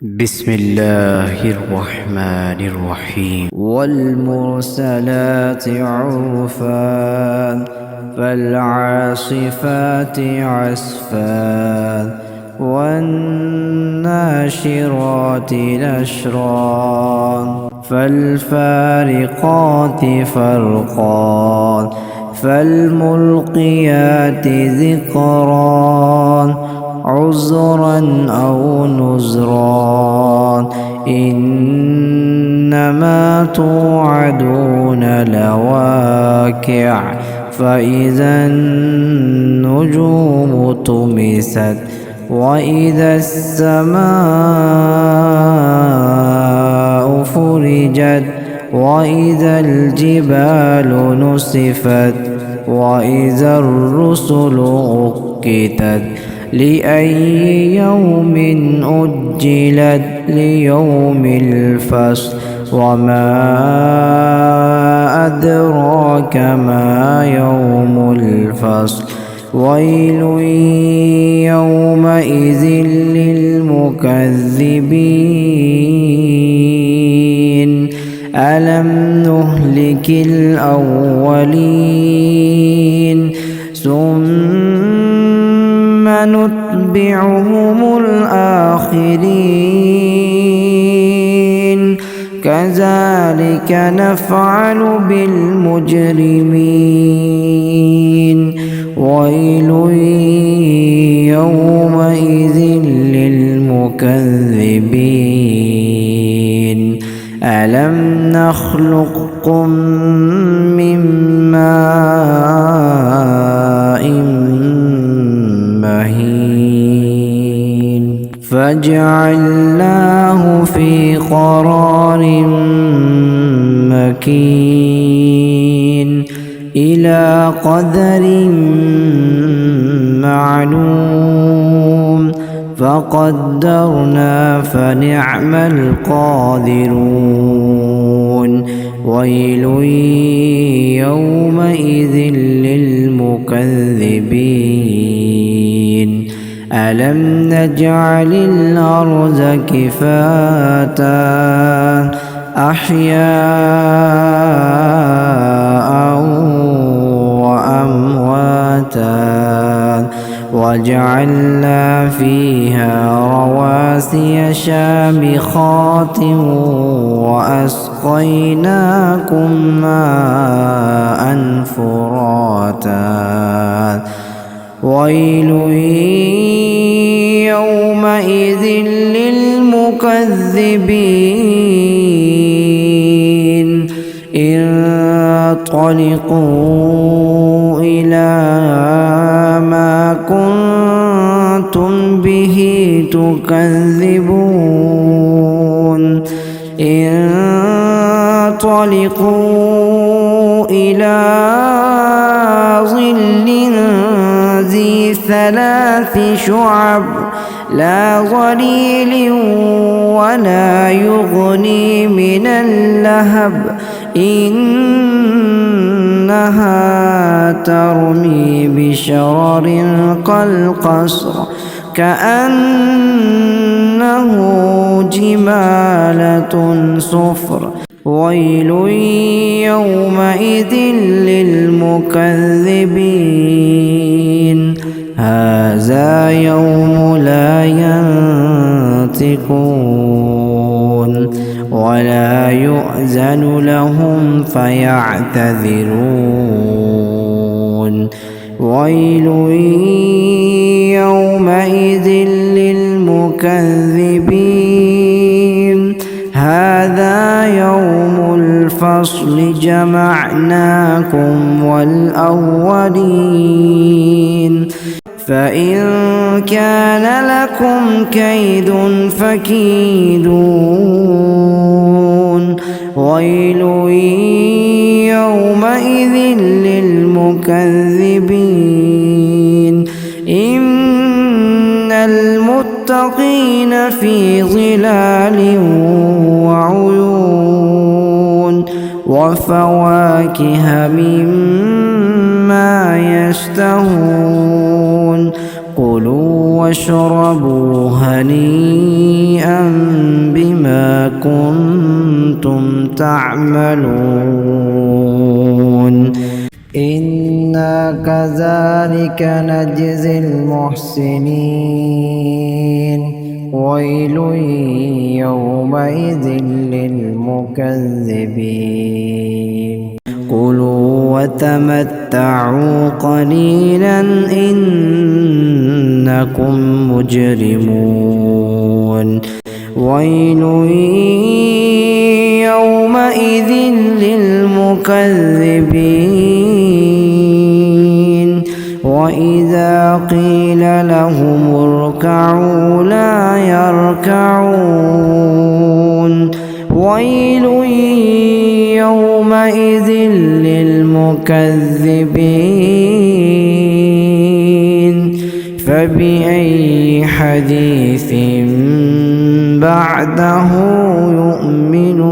بسم الله الرحمن الرحيم والمرسلات عرفا فالعاصفات عصفا والناشرات نشرا فالفارقات فرقا فالملقيات ذكرا عذرا أو نذرا إنما توعدون لواقع فإذا النجوم طمست وإذا السماء فرجت وإذا الجبال نسفت وإذا الرسل أقتت لأي يوم أجلت ليوم الفصل وما أدراك ما يوم الفصل ويل يومئذ للمكذبين ألم نهلك الأولين ثم نتبعهم الآخرين كذلك نفعل بالمجرمين ويل يومئذ للمكذبين ألم نخلقكم من ماء مهين فجعلناه في قرار مكين إلى قدر معلوم فقدرنا فنعم القادرون ويل يومئذ للمكذبين ألم نجعل الأرض كفاتا أحياء وأمواتا وجعلنا فيها رواسي شامخات وأسقيناكم ماء فراتا ويل يومئذ للمكذبين انطلقوا إلى ما كنتم به تكذبون انطلقوا إلى ظل ذي ثلاث شعب لا ظليل ولا يغني من اللهب إنها ترمي بشرر كالقصر كأنه جمالة صفر ويل يومئذ للمكذبين هذا يوم لا ينطقون ولا يؤذن لهم فيعتذرون ويل يومئذ للمكذبين هذا يوم الفصل جمعناكم والأولين فإن كان لكم كيد فكيدون ويل يومئذ للمكذبين إن المتقين في ظلال وعيون وفواكه مما يشتهون كلوا واشربوا هنيئا بما كنتم تعملون إنا كذلك نجزي المحسنين ويل يومئذ للمكذبين كلوا وتمتعوا قليلا إنكم مجرمون ويل يومئذ للمكذبين وإذا قيل لهم اركعوا لا يركعون ويل يومئذ للمكذبين فبأي حديث بعده يؤمنون